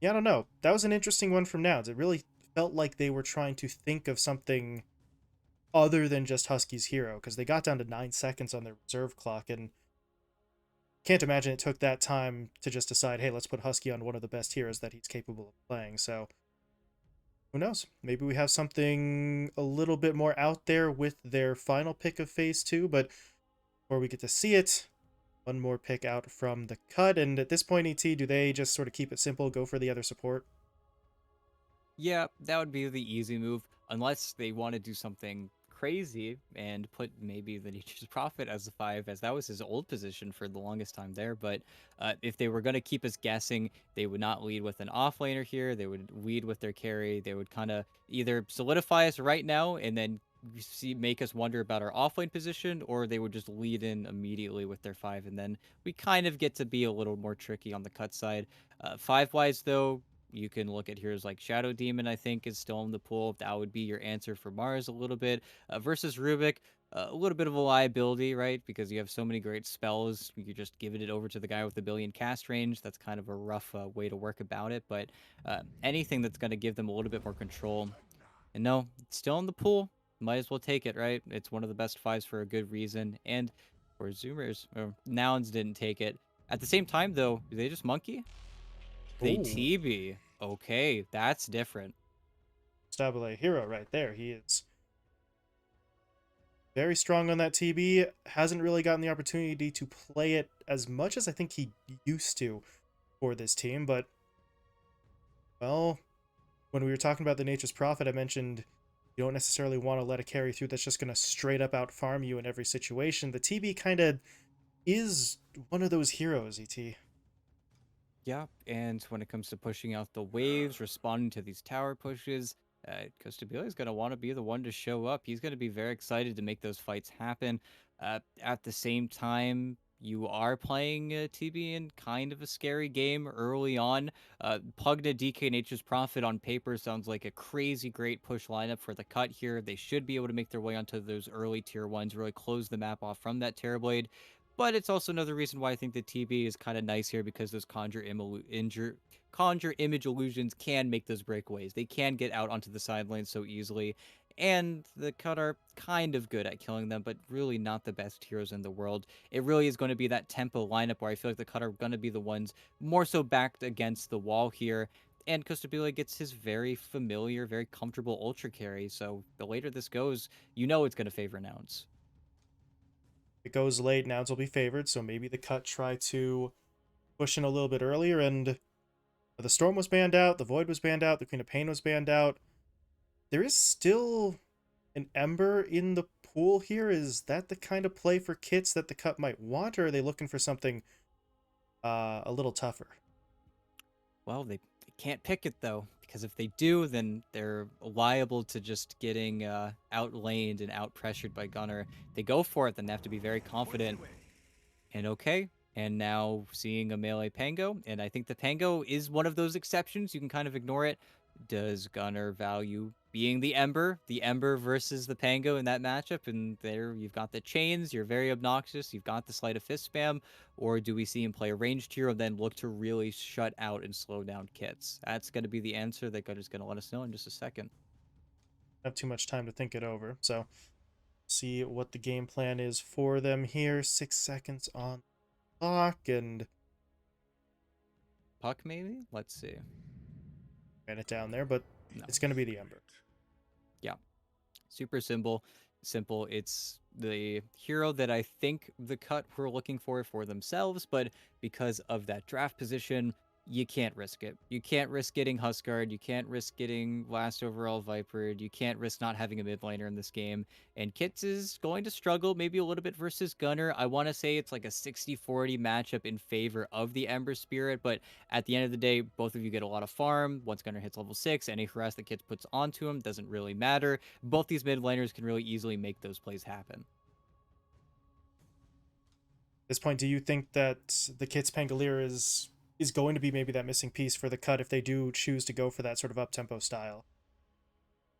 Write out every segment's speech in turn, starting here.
Yeah, I don't know. That was an interesting one from Nouns. It really felt like they were trying to think of something other than just Husky's hero, because they got down to 9 seconds on their reserve clock, and can't imagine it took that time to just decide, hey, let's put Husky on one of the best heroes that he's capable of playing. So who knows? Maybe we have something a little bit more out there with their final pick of Phase 2, but before we get to see it, one more pick out from the cut. And at this point, ET, do they just sort of keep it simple, go for the other support? Yeah, that would be the easy move, unless they want to do something crazy and put maybe the Nature's Prophet as the five, as that was his old position for the longest time there. But if they were going to keep us guessing, they would not lead with an offlaner here. They would lead with their carry. They would kind of either solidify us right now and then make us wonder about our offlane position, or they would just lead in immediately with their five, and then we kind of get to be a little more tricky on the cut side. Five wise though, you can look at heroes like Shadow Demon, I think, is still in the pool. That would be your answer for Mars a little bit. Versus Rubik, a little bit of a liability, right? Because you have so many great spells. You just giving it over to the guy with a billion cast range. That's kind of a rough way to work about it. But anything that's going to give them a little bit more control. And no, it's still in the pool. Might as well take it, right? It's one of the best fives for a good reason. And for Zoomers, or Nouns didn't take it. At the same time, though, do they just monkey? They Ooh, TB. Okay, that's different. Stabile hero right there. He is very strong on that TB. Hasn't really gotten the opportunity to play it as much as I think he used to for this team, but well, when we were talking about the Nature's Prophet, I mentioned you don't necessarily want to let a carry through that's just going to straight up out farm you in every situation. The TB kind of is one of those heroes, ET. Yeah, and when it comes to pushing out the waves, responding to these tower pushes, Costabile is going to want to be the one to show up. He's going to be very excited to make those fights happen. At the same time, you are playing TB in kind of a scary game early on. Pugna DK Nature's Prophet on paper sounds like a crazy great push lineup for the cut here. They should be able to make their way onto those early tier ones, really close the map off from that Terrorblade. But it's also another reason why I think the TB is kind of nice here, because those conjure image illusions can make those breakaways. They can get out onto the side lane so easily. And the cut are kind of good at killing them, but really not the best heroes in the world. It really is going to be that tempo lineup where I feel like the cut are going to be the ones more so backed against the wall here. And Costabile gets his very familiar, very comfortable ultra carry. So the later this goes, you know it's going to favor Nouns. If it goes late, Nouns will be favored, so maybe the cut try to push in a little bit earlier. And the Storm was banned out, the Void was banned out, the Queen of Pain was banned out. There is still an Ember in the pool here. Is that the kind of play for kits that the cut might want, or are they looking for something a little tougher? Well, they can't pick it though, because if they do, then they're liable to just getting outlaned and out pressured by Gunner. They go for it, then they have to be very confident. And okay, and now seeing a melee Pango, and I think the Pango is one of those exceptions. You can kind of ignore it. Does Gunner value being the Ember versus the Pango in that matchup? And there you've got the chains, you're very obnoxious, you've got the sleight of fist spam, or do we see him play a ranged hero and then look to really shut out and slow down kits? That's going to be the answer that Gunner's going to let us know in just a second. Have too much time to think it over. So see what the game plan is for them here. 6 seconds on the clock, and Puck, maybe? Let's see. ran it down there, but No. it's going to be the Ember. Yeah. Super simple. Simple. It's the hero that I think the cut were looking for themselves, but because of that draft position, you can't risk it. You can't risk getting Huskard. You can't risk getting last overall Viper. You can't risk not having a mid laner in this game. And Kits is going to struggle maybe a little bit versus Gunner. I want to say it's like a 60-40 matchup in favor of the Ember Spirit, but at the end of the day, both of you get a lot of farm. Once Gunner hits level 6, any harass that Kits puts onto him doesn't really matter. Both these mid laners can really easily make those plays happen. At this point, do you think that the Kits Pangolier is going to be maybe that missing piece for the cut if they do choose to go for that sort of up tempo style?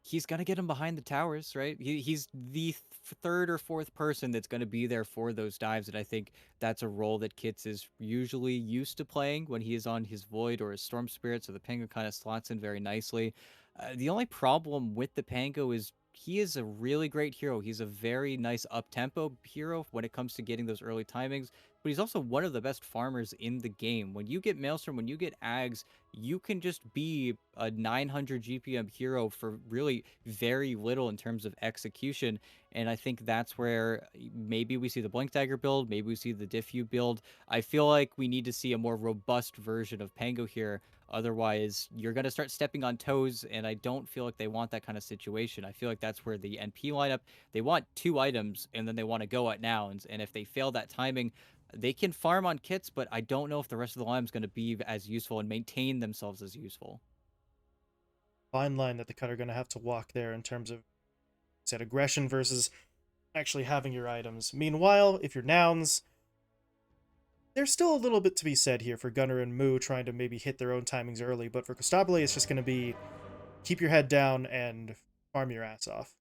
he's gonna get him behind the towers, right? He's the third or fourth person that's gonna be there for those dives, and I think that's a role that Kits is usually used to playing when he is on his Void or his Storm Spirit. So the Pango kind of slots in very nicely. The only problem with the Pango is he is a really great hero. He's a very nice up tempo hero when it comes to getting those early timings, but he's also one of the best farmers in the game. When you get Maelstrom, when you get Ags, you can just be a 900 GPM hero for really very little in terms of execution. And I think that's where maybe we see the Blink Dagger build, maybe we see the Diffu build. I feel like we need to see a more robust version of Pango here. Otherwise, you're going to start stepping on toes, and I don't feel like they want that kind of situation. I feel like that's where the NP lineup, they want two items, and then they want to go at nouns. And if they fail that timing, they can farm on kits, but I don't know if the rest of the line is going to be as useful and maintain themselves as useful. Fine line that the cut are going to have to walk there in terms of said aggression versus actually having your items. Meanwhile, if you're nouns, there's still a little bit to be said here for Gunnar and Moo trying to maybe hit their own timings early, but for Costabile, it's just going to be keep your head down and farm your ass off.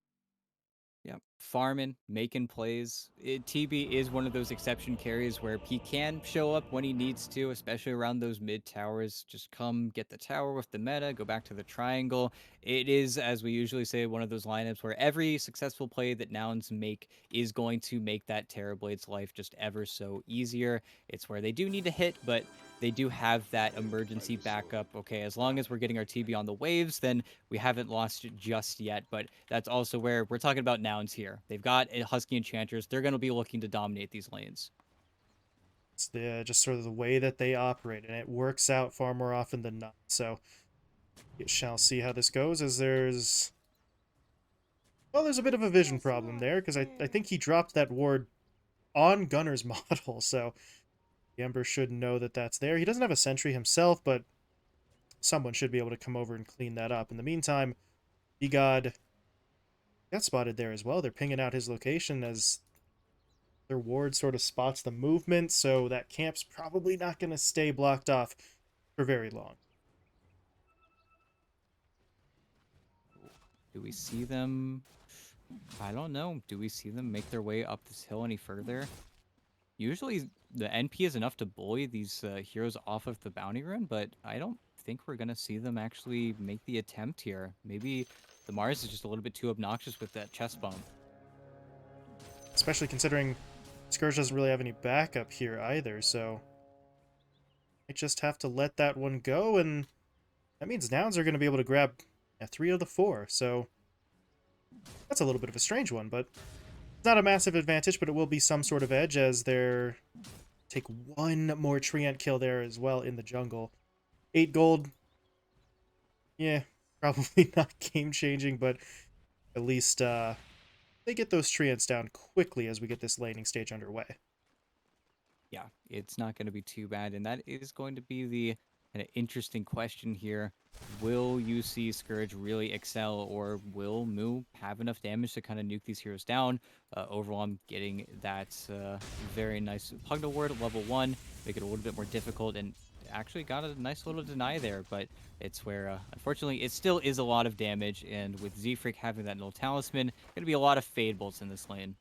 Yeah, farming, making plays. TB is one of those exception carries where he can show up when he needs to, especially around those mid towers. Just come get the tower with the meta, go back to the triangle. It is, as we usually say, one of those lineups where every successful play that nouns make is going to make that Terrorblade's life just ever so easier. It's where they do need to hit, but they do have that emergency backup. Okay, as long as we're getting our TB on the waves, then we haven't lost it just yet. But that's also where we're talking about nouns here. They've got Husky Enchanters. They're going to be looking to dominate these lanes. It's just sort of the way that they operate, and it works out far more often than not. So we shall see how this goes, as there's a bit of a vision problem there, because I think he dropped that ward on Gunnar's model, so the Ember should know that that's there. He doesn't have a sentry himself, but someone should be able to come over and clean that up. In the meantime, B-God got spotted there as well. They're pinging out his location as their ward sort of spots the movement, so that camp's probably not going to stay blocked off for very long. Do we see them? I don't know. Do we see them make their way up this hill any further? Usually the NP is enough to bully these heroes off of the bounty rune, but I don't think we're going to see them actually make the attempt here. Maybe the Mars is just a little bit too obnoxious with that chest bump. Especially considering Scourge doesn't really have any backup here either, so I just have to let that one go, and that means Nouns are going to be able to grab 3 of the 4, so that's a little bit of a strange one, but it's not a massive advantage, but it will be some sort of edge as they're take one more Treant kill there as well in the jungle. 8 gold, yeah, probably not game-changing, but at least they get those Treants down quickly as we get this laning stage underway. Yeah, it's not going to be too bad. And that is going to be the kind of interesting question here. Will you see Scourge really excel, or will Moo have enough damage to kind of nuke these heroes down? Overall, I'm getting that very nice Pugna Ward at level 1, make it a little bit more difficult, and actually got a nice little deny there, but it's where, unfortunately, it still is a lot of damage, and with Z-Freak having that null talisman, going to be a lot of Fade Bolts in this lane.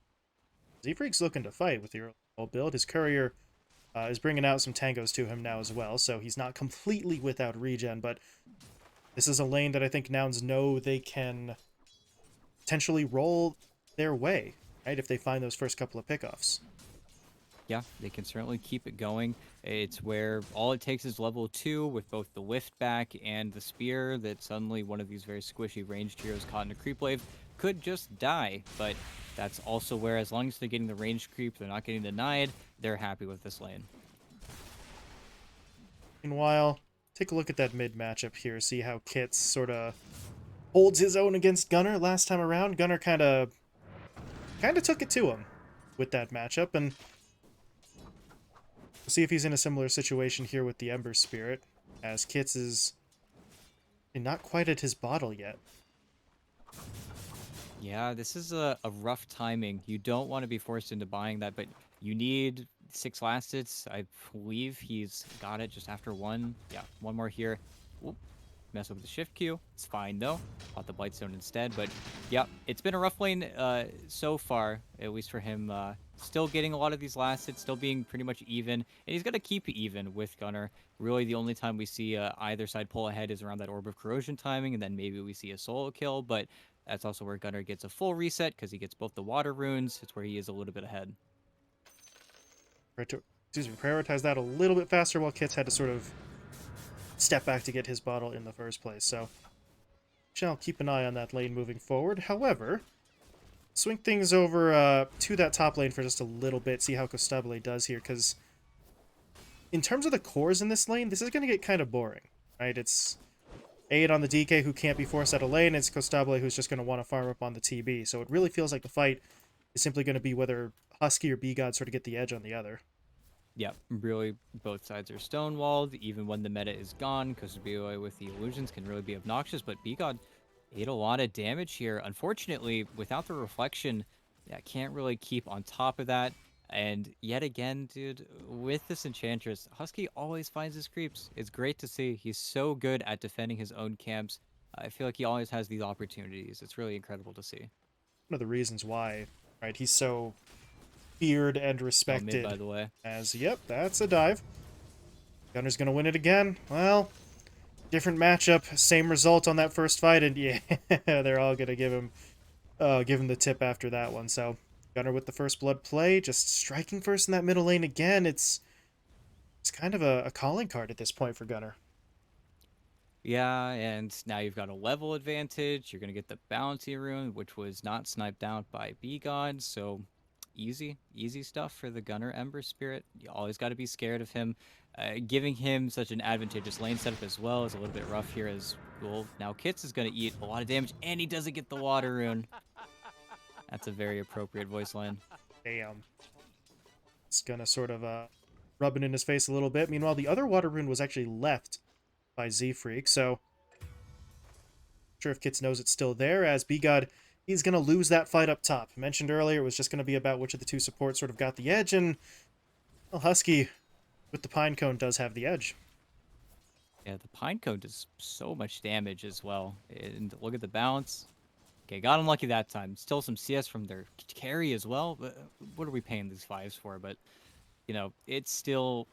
Z-Freak's looking to fight with the early build. His courier is bringing out some tangos to him now as well, so he's not completely without regen, but this is a lane that I think Nouns know they can potentially roll their way, right, if they find those first couple of pickoffs. Yeah, they can certainly keep it going. It's where all it takes is level 2 with both the Lift back and the Spear that suddenly one of these very squishy ranged heroes caught in a creep wave could just die. But that's also where, as long as they're getting the ranged creep, they're not getting denied, they're happy with this lane. Meanwhile, take a look at that mid matchup here, see how Kits sort of holds his own against Gunnar last time around. Gunnar kind of took it to him with that matchup, and we'll see if he's in a similar situation here with the Ember Spirit, as Kits is not quite at his bottle yet. Yeah, this is a rough timing. You don't want to be forced into buying that, but you need 6 last hits. I believe he's got it just after one. Yeah, one more here. Oop. mess with the shift Q. It's fine though. Bought the Blightstone instead. But yeah, it's been a rough lane so far, at least for him. Still getting a lot of these last hits, still being pretty much even. And he's going to keep it even with Gunnar. Really, the only time we see either side pull ahead is around that Orb of Corrosion timing, and then maybe we see a solo kill. But that's also where Gunnar gets a full reset because he gets both the water runes. It's where he is a little bit ahead. Prioritize that a little bit faster while Kits had to sort of step back to get his bottle in the first place. So, shall keep an eye on that lane moving forward. However, swing things over to that top lane for just a little bit, see how Costabile does here, because in terms of the cores in this lane, this is going to get kind of boring, right? It's Aid on the DK who can't be forced out of lane, it's Costabile who's just going to want to farm up on the TB, so it really feels like the fight is simply going to be whether Husky or B-God sort of get the edge on the other. Yeah, really, both sides are stonewalled, even when the meta is gone, because BOA with the illusions can really be obnoxious, but B-God ate a lot of damage here. Unfortunately, without the reflection, yeah, can't really keep on top of that. And yet again, dude, with this Enchantress, Husky always finds his creeps. It's great to see. He's so good at defending his own camps. I feel like he always has these opportunities. It's really incredible to see. One of the reasons why, right, he's so feared and Oh, mid, by respected the way. as, yep, that's a dive. Gunner's going to win it again. Well, different matchup, same result on that first fight, and yeah, they're all going to give him the tip after that one. So Gunner with the first blood play, just striking first in that middle lane again. It's kind of a calling card at this point for Gunner. Yeah, and now you've got a level advantage. You're going to get the bounty rune, which was not sniped out by B-God. So easy stuff for the Gunner Ember Spirit. You always got to be scared of him. Giving him such an advantageous lane setup as well is a little bit rough here as well. Now Kits is going to eat a lot of damage, and he doesn't get the water rune. That's a very appropriate voice line. Damn. It's going to sort of rub it in his face a little bit. Meanwhile, the other water rune was actually left by Z-Freak, so not sure if Kits knows it's still there, as B-God, he's going to lose that fight up top. I mentioned earlier it was just going to be about which of the two supports sort of got the edge, and well, Husky with the Pine Cone does have the edge. Yeah, the Pine Cone does so much damage as well. And look at the bounce. Okay, got unlucky that time. Still some CS from their carry as well. But what are we paying these fives for? But, you know, it's still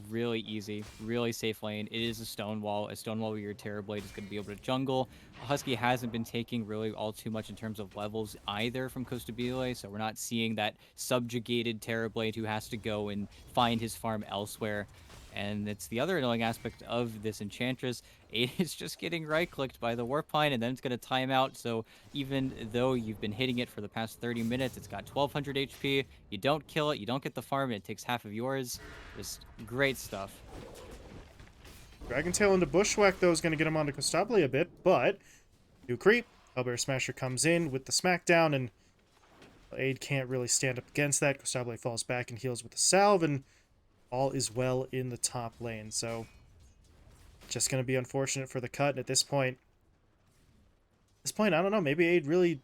really easy, really safe lane. It is a Stonewall. A Stonewall where your Terrorblade is going to be able to jungle. Husky hasn't been taking really all too much in terms of levels either from Costabile, so we're not seeing that subjugated Terrorblade who has to go and find his farm elsewhere. And it's the other annoying aspect of this Enchantress. It is just getting right-clicked by the Warpine, and then it's going to time out. So even though you've been hitting it for the past 30 minutes, it's got 1200 HP. You don't kill it, you don't get the farm, and it takes half of yours. Just great stuff. Dragon Tail into Bushwhack, though, is going to get him onto Costabile a bit, but new creep. Hellbear Smasher comes in with the smackdown, and Aid can't really stand up against that. Costabile falls back and heals with the salve, and all is well in the top lane. So just going to be unfortunate for the cut. And at this point, I don't know. Maybe Aid really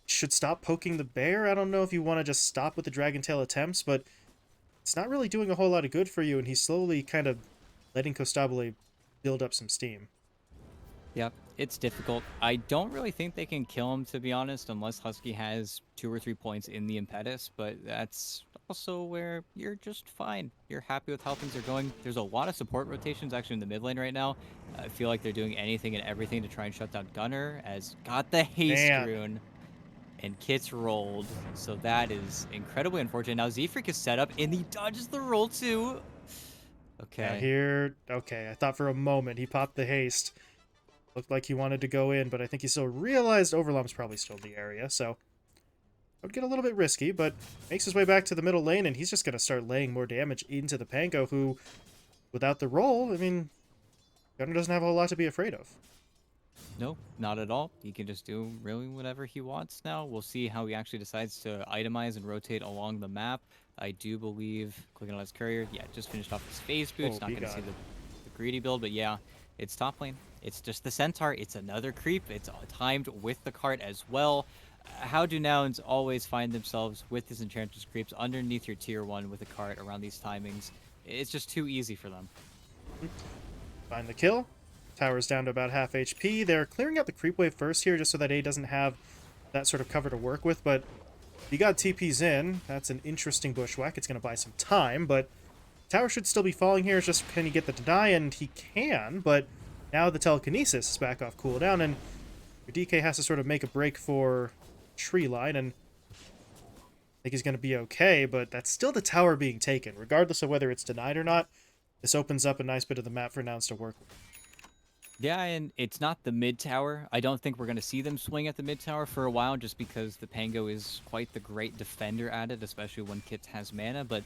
should stop poking the bear. I don't know if you want to just stop with the Dragon Tail attempts, but it's not really doing a whole lot of good for you. And he's slowly kind of letting Costabile build up some steam. Yep, it's difficult. I don't really think they can kill him, to be honest, unless Husky has 2 or 3 points in the Impetus, but that's also where you're just fine. You're happy with how things are going. There's a lot of support rotations actually in the mid lane right now. I feel like they're doing anything and everything to try and shut down Gunner, as got the haste rune, and Kit's rolled, so that is incredibly unfortunate. Now Z-Freak is set up, and he dodges the roll too. Okay. Yeah, here, okay, I thought for a moment he popped the haste. Looked like he wanted to go in, but I think he still realized Overlum's probably still in the area, so it would get a little bit risky, but makes his way back to the middle lane, and he's just going to start laying more damage into the Pango, who, without the roll, I mean, Gunner doesn't have a whole lot to be afraid of. No, not at all. He can just do really whatever he wants now. We'll see how he actually decides to itemize and rotate along the map. I do believe, clicking on his courier, yeah, just finished off his phase boots. Not going to see the greedy build, but yeah, it's top lane. It's just the Centaur. It's another creep. It's timed with the cart as well. How do nouns always find themselves with this Enchantress creeps underneath your tier 1 with a cart around these timings? It's just too easy for them. Find the kill. Tower's down to about half HP. They're clearing out the creep wave first here just so that A doesn't have that sort of cover to work with, but you got TPs in. That's an interesting bushwhack. It's going to buy some time, but Tower should still be falling here. It's just, can he get the deny? And he can, but now the telekinesis is back off cooldown, and your DK has to sort of make a break for tree line, and I think he's going to be okay, but that's still the tower being taken. Regardless of whether it's denied or not, this opens up a nice bit of the map for nouns to work with. Yeah, and it's not the mid tower. I don't think we're going to see them swing at the mid tower for a while just because the Pango is quite the great defender at it, especially when Kit has mana. But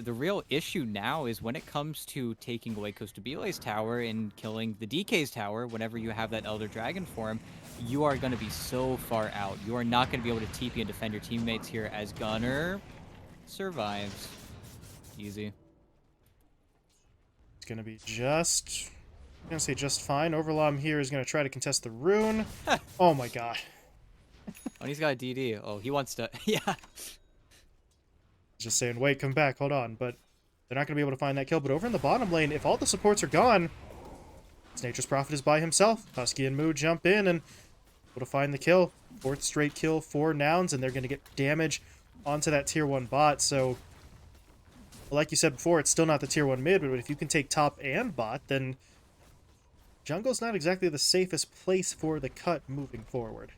the real issue now is when it comes to taking away Costabile's tower and killing the DK's tower, whenever you have that Elder Dragon form, you are going to be so far out. You are not going to be able to TP and defend your teammates here as Gunner survives. Easy. It's going to be just... I'm going to say just fine. Overlom here is going to try to contest the rune. Oh my god. Oh, he's got a DD. Oh, he wants to... Yeah. Just saying, wait, come back, hold on. But they're not going to be able to find that kill. But over in the bottom lane, if all the supports are gone, it's Nature's Prophet is by himself. Husky and Moo jump in and able to find the kill. 4th straight kill for nouns, and they're going to get damage onto that tier 1 bot. So, like you said before, it's still not the tier 1 mid, but if you can take top and bot, then jungle's not exactly the safest place for the cut moving forward.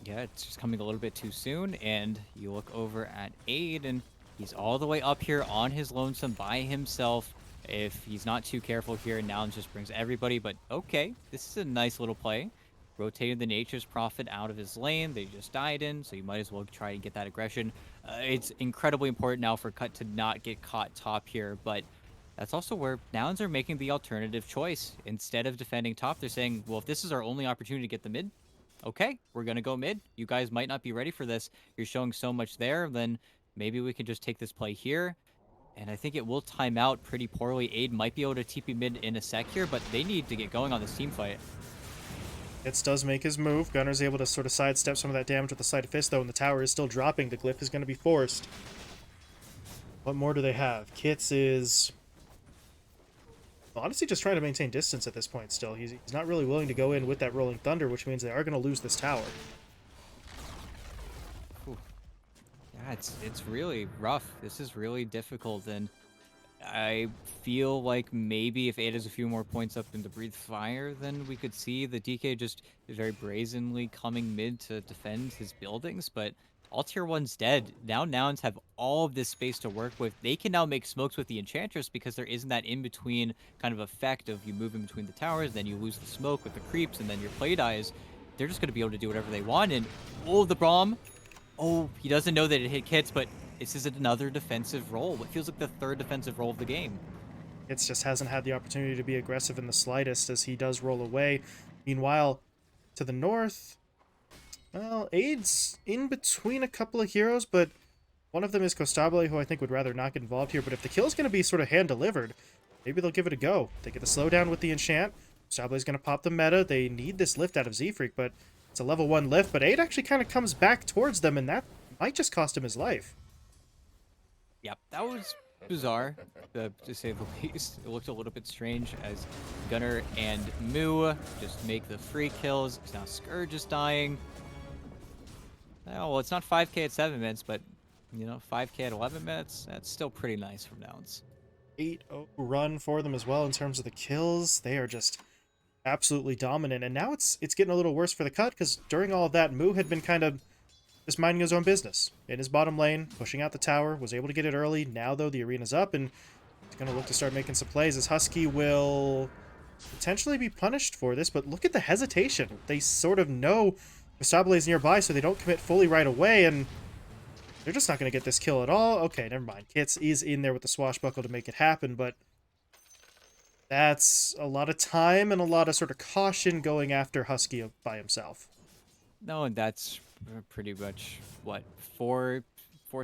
Yeah, it's just coming a little bit too soon, and you look over at Aid, and he's all the way up here on his lonesome by himself. If he's not too careful here, Nouns just brings everybody, but okay, this is a nice little play. Rotated the Nature's Prophet out of his lane. They just died in, so you might as well try and get that aggression. It's incredibly important now for Cut to not get caught top here, but that's also where Nouns are making the alternative choice. Instead of defending top, they're saying, well, if this is our only opportunity to get the mid, okay, we're going to go mid. You guys might not be ready for this. You're showing so much there, then maybe we can just take this play here. And I think it will time out pretty poorly. Aid might be able to TP mid in a sec here, but they need to get going on this team fight. Hitz does make his move. Gunner's able to sort of sidestep some of that damage with the Sleight of Fist, though, and the tower is still dropping. The glyph is going to be forced. What more do they have? Kits is honestly just trying to maintain distance at this point still. He's not really willing to go in with that Rolling Thunder, which means they are going to lose this tower. Whew. Yeah, it's really rough. This is really difficult, and I feel like maybe if Aid has a few more points up in the Breathe Fire, then we could see the DK just very brazenly coming mid to defend his buildings, but all tier 1's dead. Now Nouns have all of this space to work with. They can now make smokes with the Enchantress because there isn't that in-between kind of effect of you moving between the towers, then you lose the smoke with the creeps, and then your play dies. They're just going to be able to do whatever they want, and oh, the Braum. Oh, he doesn't know that it hit Kits, but this is another defensive role. What feels like the 3rd defensive role of the game. Kits just hasn't had the opportunity to be aggressive in the slightest as he does roll away. Meanwhile, to the north, well, Aid's in between a couple of heroes, but one of them is Costabile, who I think would rather not get involved here. But if the kill's going to be sort of hand-delivered, maybe they'll give it a go. They get the slowdown with the enchant. Costabile's going to pop the meta. They need this lift out of Z-Freak, but it's a level 1 lift. But Aid actually kind of comes back towards them, and that might just cost him his life. Yep, that was bizarre, to say the least. It looked a little bit strange as Gunner and Moo just make the free kills. Now Scourge is dying. Oh, well, it's not 5k at 7 minutes, but, you know, 5k at 11 minutes, that's still pretty nice from Nouns. 8-0 run for them as well in terms of the kills. They are just absolutely dominant. And now it's getting a little worse for the cut, because during all of that, Moo had been kind of just minding his own business in his bottom lane, pushing out the tower, was able to get it early. Now, though, the arena's up, and he's going to look to start making some plays as Husky will potentially be punished for this. But look at the hesitation. They sort of know Costabile is nearby, so they don't commit fully right away, and they're just not going to get this kill at all. Okay, never mind. Kits is in there with the swashbuckle to make it happen, but that's a lot of time and a lot of sort of caution going after Husky by himself. No, and that's pretty much, what, four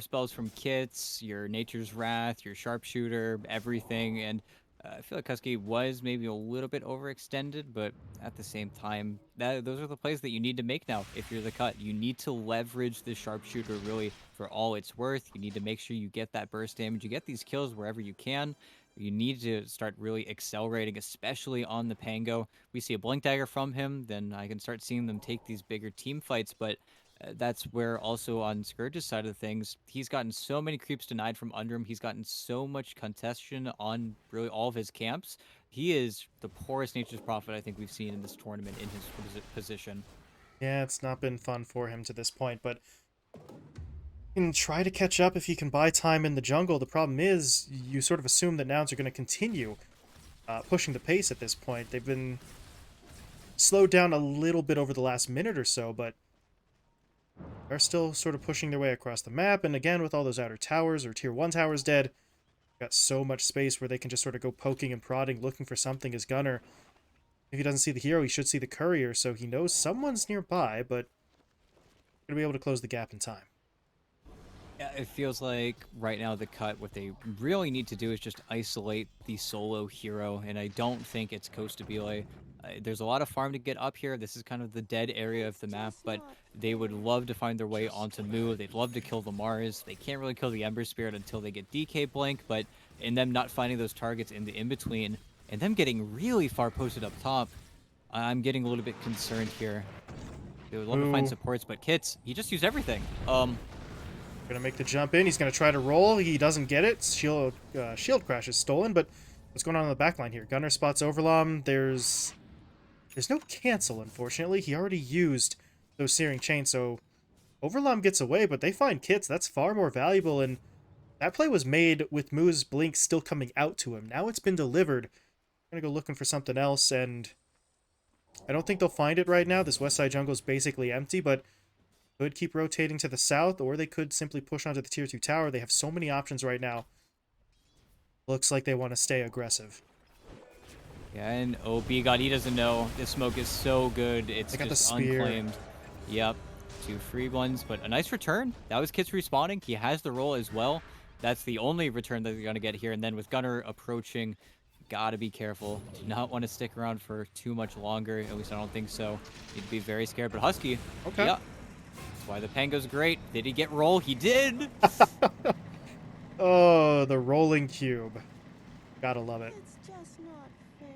spells from Kits, your Nature's Wrath, your Sharpshooter, everything, and I feel like Husky was maybe a little bit overextended, but at the same time, those are the plays that you need to make now if you're the cut. You need to leverage the Sharpshooter really for all it's worth. You need to make sure you get that burst damage. You get these kills wherever you can. You need to start really accelerating, especially on the Pango. We see a Blink Dagger from him, then I can start seeing them take these bigger team fights. But that's where also on Scourge's side of things, he's gotten so many creeps denied from under him. He's gotten so much contestation on really all of his camps. He is the poorest Nature's Prophet I think we've seen in this tournament in his position. Yeah, it's not been fun for him to this point, but you can try to catch up if he can buy time in the jungle. The problem is, you sort of assume that nouns are going to continue pushing the pace at this point. They've been slowed down a little bit over the last minute or so, but they're still sort of pushing their way across the map. And again, with all those outer towers or tier 1 towers dead, got so much space where they can just sort of go poking and prodding, looking for something as Gunner. If he doesn't see the hero, he should see the courier, so he knows someone's nearby, but going to be able to close the gap in time. Yeah, it feels like right now the cut, what they really need to do is just isolate the solo hero, and I don't think it's Costabile. There's a lot of farm to get up here. This is kind of the dead area of the map, but they would love to find their way onto Mu. They'd love to kill the Mars. They can't really kill the Ember Spirit until they get DK Blank, but in them not finding those targets in the in-between, and them getting really far posted up top, I'm getting a little bit concerned here. They would love to find Mu supports, but Kits, he just used everything. gonna make the jump in. He's gonna try to roll. He doesn't get it. Shield crash is stolen, but what's going on the backline here? Gunner spots Overlom. There's no cancel, unfortunately. He already used those Searing Chains, so Overlom gets away, but they find Kits. That's far more valuable, and that play was made with Mu's Blink still coming out to him. Now it's been delivered. I'm gonna go looking for something else, and I don't think they'll find it right now. This west side jungle is basically empty, but could keep rotating to the south, or they could simply push onto the tier 2 tower. They have so many options right now. Looks like they want to stay aggressive. Yeah, and OB God, he doesn't know. This smoke is so good. It's They got just the spear. unclaimed. Yep, 2 free ones, but a nice return. That was Kits respawning. He has the roll as well. That's the only return that they're going to get here. And then with Gunner approaching, gotta be careful. Do not want to stick around for too much longer. At least I don't think so. Need to be very scared. But Husky, Okay. yeah, that's why the Pango's great. Did he get roll? He did! Oh, the rolling cube. Gotta love it. It's just not fair.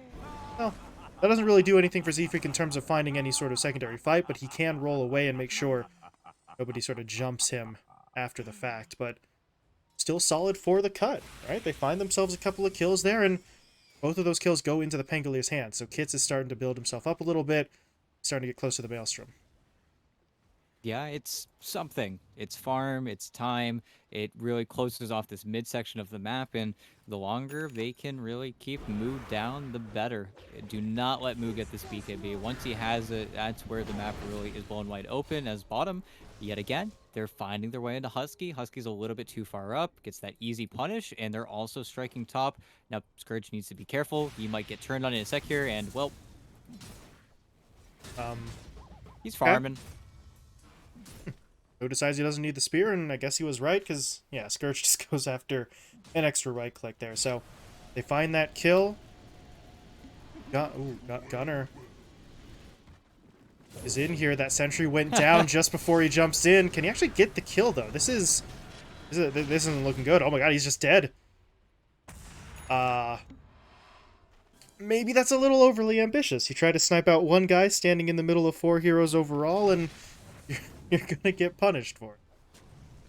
Well, that doesn't really do anything for Zfreak in terms of finding any sort of secondary fight, but he can roll away and make sure nobody sort of jumps him after the fact. But still solid for the cut, right? They find themselves a couple of kills there, and both of those kills go into the Pangalier's hands. So Kits is starting to build himself up a little bit, starting to get close to the Maelstrom. Yeah, it's something. It's farm, it's time. It really closes off this midsection of the map, and the longer they can really keep Mu down, the better. Do not let Mu get this BKB. Once he has it, that's where the map really is blown wide open as bottom. Yet again, they're finding their way into Husky. Husky's a little bit too far up, gets that easy punish, and they're also striking top. Now, Scourge needs to be careful. He might get turned on in a sec here, and, well, he's farming. Who decides he doesn't need the spear, and I guess he was right, because, yeah, Scourge just goes after an extra right click there. So, they find that kill. Gunner is in here. That sentry went down just before he jumps in. Can he actually get the kill, though? This isn't looking good. Oh my god, he's just dead. Maybe that's a little overly ambitious. He tried to snipe out one guy standing in the middle of 4 heroes overall, and you're gonna get punished for it.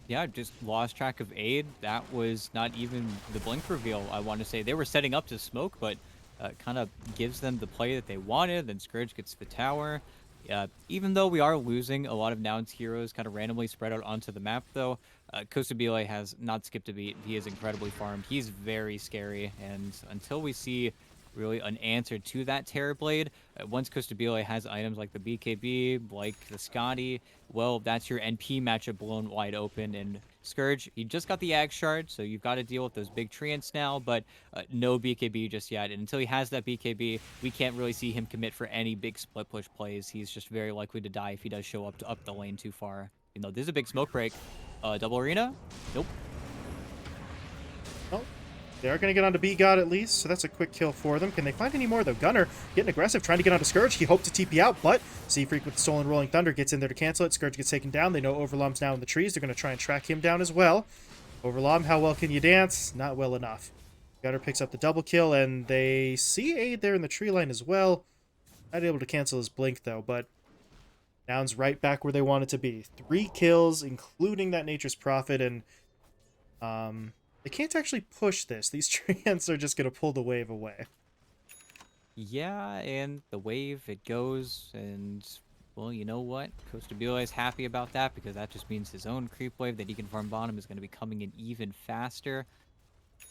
Yeah, just lost track of aid. That was not even the blink reveal, I want to say. They were setting up to smoke, but kind of gives them the play that they wanted. Then Scourge gets the tower. Even though we are losing a lot of Nouns heroes kind of randomly spread out onto the map, though, Kostabile has not skipped a beat. He is incredibly farmed. He's very scary, and until we see really an answer to that Terrorblade, once Kostabile has items like the BKB, like the Scotty, well, that's your NP matchup blown wide open. And Scourge, he just got the Ag Shard, so you've got to deal with those big treants now, but no BKB just yet. And until he has that BKB, we can't really see him commit for any big split push plays. He's just very likely to die if he does show up the lane too far. You know, this is a big smoke break. Double arena? Nope. Well, they are going to get onto B-God at least, so that's a quick kill for them. Can they find any more, though? Gunner getting aggressive, trying to get onto Scourge. He hoped to TP out, but Zfreak with the Stolen Rolling Thunder gets in there to cancel it. Scourge gets taken down. They know Overlom's now in the trees. They're going to try and track him down as well. Overlom, how well can you dance? Not well enough. Gunner picks up the double kill, and they see Aid there in the tree line as well. Not able to cancel his blink, though, but Nouns right back where they wanted to be. 3 kills, including that Nature's Prophet, and they can't actually push this. These treants are just going to pull the wave away. Yeah, and the wave, it goes, and, well, you know what? Costa Bula is happy about that because that just means his own creep wave that he can farm bottom is going to be coming in even faster.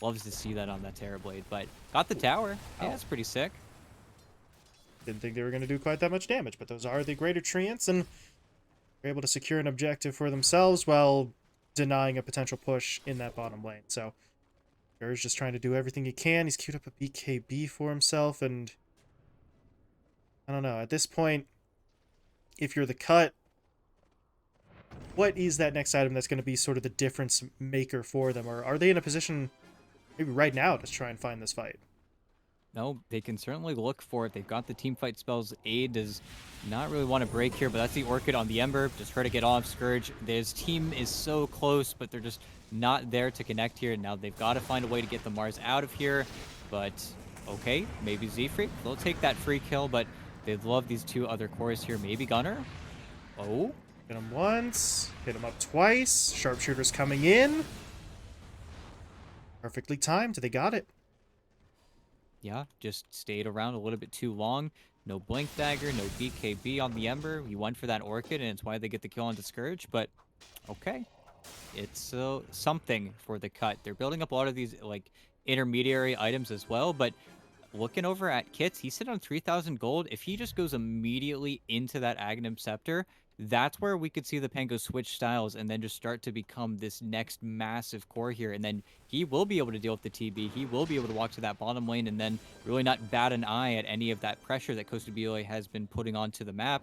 Loves to see that on that Terrorblade, but got the tower. Yeah, that's pretty sick. Didn't think they were going to do quite that much damage, but those are the greater treants, and they're able to secure an objective for themselves while denying a potential push in that bottom lane. So Gur's just trying to do everything he can. He's queued up a BKB for himself, and I don't know. At this point, if you're the cut, what is that next item that's going to be sort of the difference maker for them? Or are they in a position maybe right now to try and find this fight? No, they can certainly look for it. They've got the team fight spells. Aid does not really want to break here, but that's the Orchid on the Ember. Just try to get off Scourge. His team is so close, but they're just not there to connect here. Now they've got to find a way to get the Mars out of here. But, okay, maybe Z-Freak. They'll take that free kill, but they'd love these 2 other cores here. Maybe Gunner? Oh? Hit him once, hit him up twice. Sharpshooter's coming in. Perfectly timed. They got it. Yeah, just stayed around a little bit too long. No Blink Dagger, no BKB on the Ember. He went for that Orchid, and it's why they get the kill onto Scourge, but okay. It's something for the cut. They're building up a lot of these, like, intermediary items as well, but looking over at Kits, he's sitting on 3,000 gold. If he just goes immediately into that Aghanim Scepter, that's where we could see the Pango switch styles and then just start to become this next massive core here. And then he will be able to deal with the TB. He will be able to walk to that bottom lane and then really not bat an eye at any of that pressure that Costa Bile has been putting onto the map.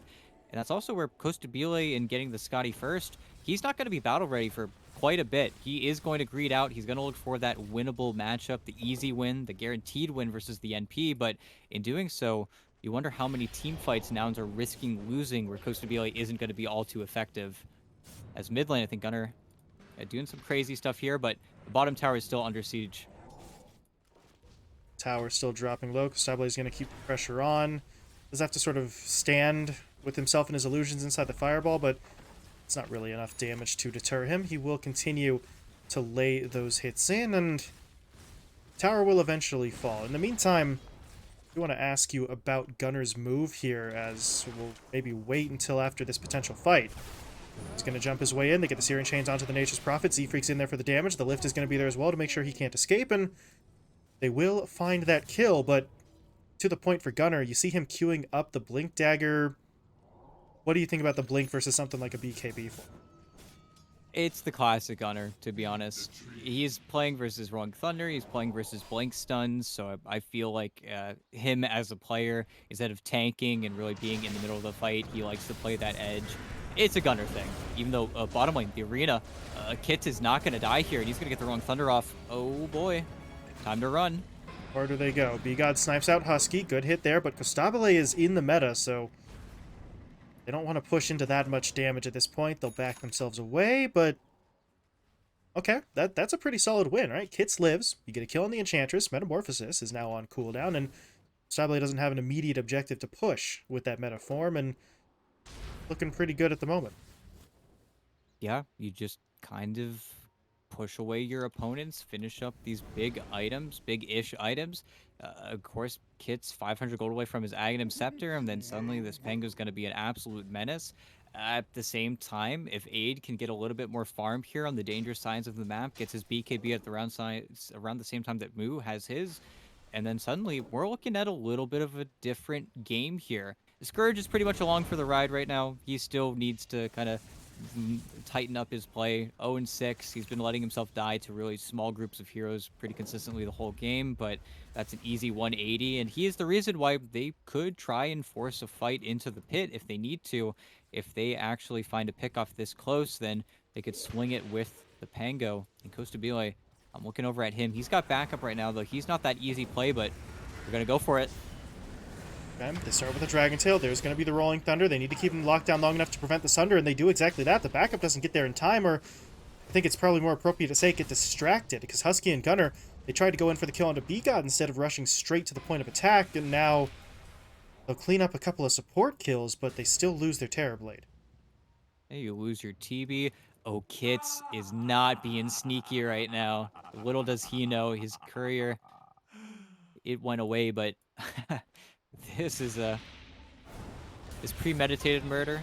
And that's also where Costa Bile, in getting the Scotty first, he's not going to be battle ready for quite a bit. He is going to greed out. He's going to look for that winnable matchup, the easy win, the guaranteed win versus the NP. But in doing so, you wonder how many team fights Nouns are risking losing where Costa Bile isn't going to be all too effective. As mid lane, I think Gunner doing some crazy stuff here, but the bottom tower is still under siege. Tower still dropping low. Costabile is going to keep the pressure on. Does have to sort of stand with himself and his illusions inside the fireball, but it's not really enough damage to deter him. He will continue to lay those hits in, and tower will eventually fall. In the meantime, I want to ask you about Gunner's move here, as we'll maybe wait until after this potential fight. He's going to jump his way in. They get the Searing Chains onto the Nature's Prophet. Z-Freak's in there for the damage. The lift is going to be there as well to make sure he can't escape, and they will find that kill, but to the point for Gunner, you see him queuing up the Blink Dagger. What do you think about the Blink versus something like a BKB for? It's the classic Gunner, to be honest. He's playing versus Rolling Thunder, he's playing versus Blink Stuns, so I feel like him as a player, instead of tanking and really being in the middle of the fight, he likes to play that edge. It's a Gunner thing, even though bottom lane, the arena, Kit is not going to die here, and he's going to get the Rolling Thunder off. Oh boy, time to run. Where do they go? B-God snipes out Husky, good hit there, but Costabile is in the meta, so they don't want to push into that much damage at this point. They'll back themselves away, but okay, that's a pretty solid win, right? Kits lives, you get a kill on the Enchantress, Metamorphosis is now on cooldown, and Costabile doesn't have an immediate objective to push with that meta form, and looking pretty good at the moment. Yeah, you just kind of push away your opponents, finish up these big items, big-ish items. Of course, Kit's 500 gold away from his Aghanim Scepter, and then suddenly this Pango's going to be an absolute menace. At the same time, if Aid can get a little bit more farm here on the dangerous sides of the map, gets his BKB at the around the same time that Moo has his, and then suddenly we're looking at a little bit of a different game here. Scourge is pretty much along for the ride right now. He still needs to kind of tighten up his play. 0-6. He's been letting himself die to really small groups of heroes pretty consistently the whole game, but that's an easy 180, and he is the reason why they could try and force a fight into the pit if they need to. If they actually find a pick off this close, then they could swing it with the Pango. And Costa Bile, I'm looking over at him. He's got backup right now, though. He's not that easy play, but we're going to go for it. Okay, they start with a Dragon Tail. There's going to be the Rolling Thunder. They need to keep them locked down long enough to prevent the Sunder, and they do exactly that. The backup doesn't get there in time, or I think it's probably more appropriate to say get distracted, because Husky and Gunner, they tried to go in for the kill onto B-God instead of rushing straight to the point of attack, and now they'll clean up a couple of support kills, but they still lose their Terrorblade. Hey, you lose your TB. Oh, Kits is not being sneaky right now. Little does he know his courier, it went away, but this is a is premeditated murder.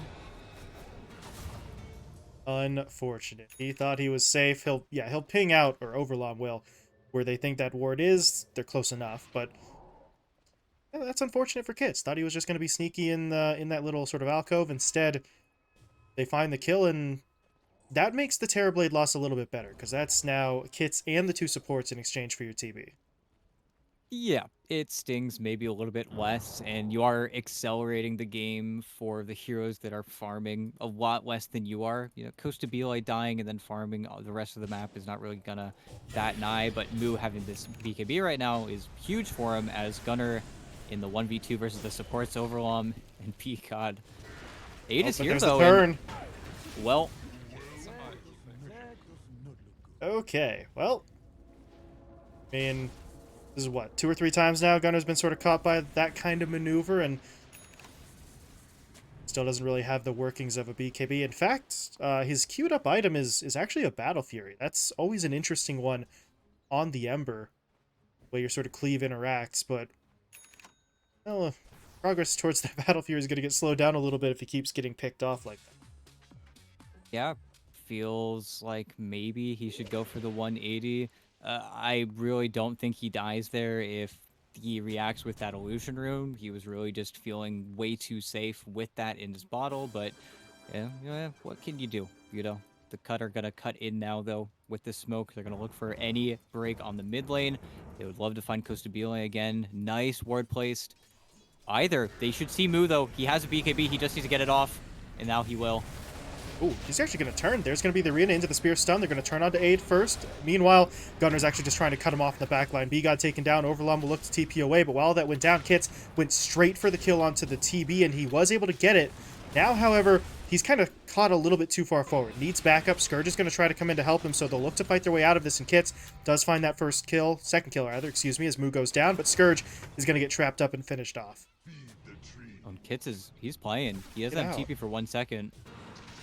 Unfortunate. He thought he was safe. He'll ping out, or Overlong will, where they think that ward is. They're close enough, but that's unfortunate for Kits. Thought he was just going to be sneaky in that little sort of alcove. Instead, they find the kill, and that makes the Terrorblade loss a little bit better, because that's now Kits and the two supports in exchange for your TB. Yeah, it stings maybe a little bit less, and you are accelerating the game for the heroes that are farming a lot less than you are. You know, Costa Belay dying and then farming the rest of the map is not really gonna bat an eye, but Moo having this BKB right now is huge for him as Gunner in the 1v2 versus the supports Overlom and P-God. 8 Oh, is but here there's the though, turn. and well, Okay, well, I mean, this is what, 2 or 3 times now Gunner's been sort of caught by that kind of maneuver, and still doesn't really have the workings of a BKB. In fact, his queued up item is actually a Battle Fury. That's always an interesting one on the Ember, where your sort of cleave interacts, but well, progress towards the Battle Fury is going to get slowed down a little bit if he keeps getting picked off like that. yeah, feels like maybe he should go for the 180. I really don't think he dies there if he reacts with that illusion rune. He was really just feeling way too safe with that in his bottle, but yeah, what can you do? You know, the cut are gonna cut in now though with the smoke. They're gonna look for any break on the mid lane. They would love to find Costabile again. Nice ward placed. Either they should see Moo though. He has a BKB. He just needs to get it off, and now he will. Ooh, he's actually going to turn. There's going to be the arena into the spear stun. They're going to turn on to aid first. Meanwhile, Gunner's actually just trying to cut him off in the back line. B got taken down. Overlom will look to TP away, but while that went down, Kits went straight for the kill onto the TB, and he was able to get it. Now, however, he's kind of caught a little bit too far forward. Needs backup. Scourge is going to try to come in to help him, so they'll look to fight their way out of this, and Kits does find that second kill, excuse me, as Moo goes down, but Scourge is going to get trapped up and finished off. Kits he's playing. He doesn't have out. TP for 1 second.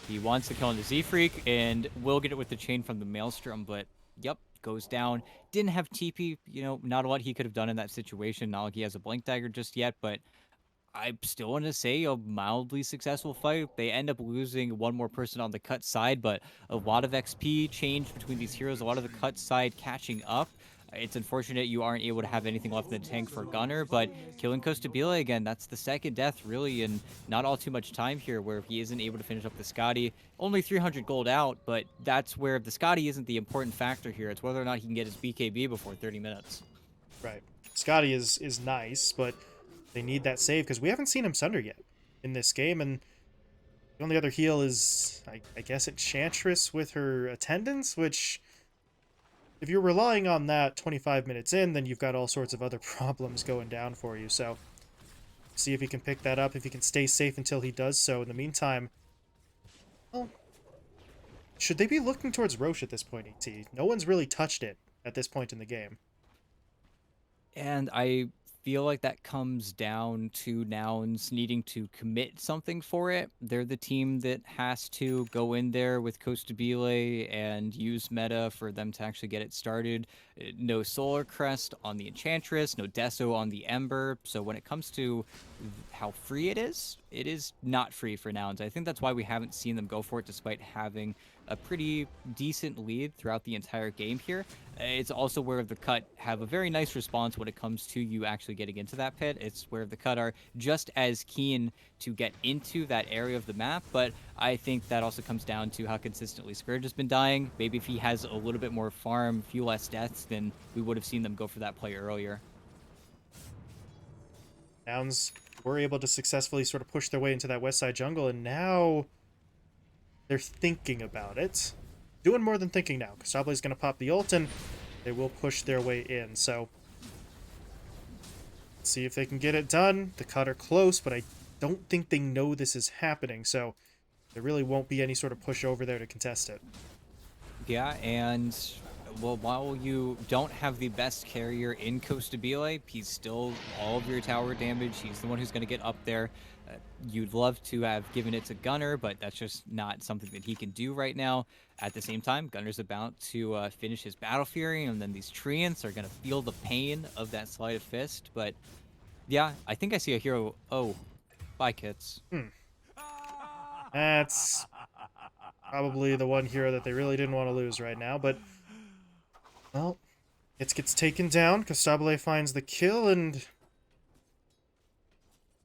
He wants to kill into Z-Freak, and will get it with the chain from the Maelstrom, but yep, goes down. Didn't have TP, you know, not a lot he could have done in that situation. Not like he has a Blink Dagger just yet, but I still want to say a mildly successful fight. They end up losing one more person on the cut side, but a lot of XP changed between these heroes, a lot of the cut side catching up. It's unfortunate you aren't able to have anything left in the tank for Gunner, but killing Costabile again, that's the second death really in not all too much time here where he isn't able to finish up the Scotty. Only 300 gold out, but that's where the Scotty isn't the important factor here. It's whether or not he can get his BKB before 30 minutes. Right. Scotty is nice, but they need that save because we haven't seen him Sunder yet in this game, and the only other heal is, I guess, Enchantress with her attendance, which, if you're relying on that 25 minutes in, then you've got all sorts of other problems going down for you. So, see if he can pick that up, if he can stay safe until he does so. In the meantime, well, should they be looking towards Roche at this point, ET? No one's really touched it at this point in the game. And I feel like that comes down to Nouns needing to commit something for it. They're the team that has to go in there with Costabile and use meta for them to actually get it started. No Solar Crest on the Enchantress, no Deso on the Ember. So when it comes to how free it is not free for Nouns. I think that's why we haven't seen them go for it despite having a pretty decent lead throughout the entire game here. It's also where the cut have a very nice response when it comes to you actually getting into that pit. It's where the cut are just as keen to get into that area of the map, but I think that also comes down to how consistently Scourge has been dying. Maybe if he has a little bit more farm, a few less deaths, then we would have seen them go for that play earlier. Nouns were able to successfully sort of push their way into that west side jungle, and now they're thinking about it. Doing more than thinking now, because Sable's going to pop the ult, and they will push their way in. So, let's see if they can get it done. The cut are close, but I don't think they know this is happening, so there really won't be any sort of push over there to contest it. Yeah, and well, while you don't have the best carrier in Costabile, he's still all of your tower damage. He's the one who's going to get up there. You'd love to have given it to Gunner, but that's just not something that he can do right now. At the same time, Gunner's about to finish his Battle Fury, and then these Treants are going to feel the pain of that Sleight of Fist. But yeah, I think I see a hero. Oh, bye, kits. Hmm. That's probably the one hero that they really didn't want to lose right now, but, well, it gets taken down. Costabile finds the kill, and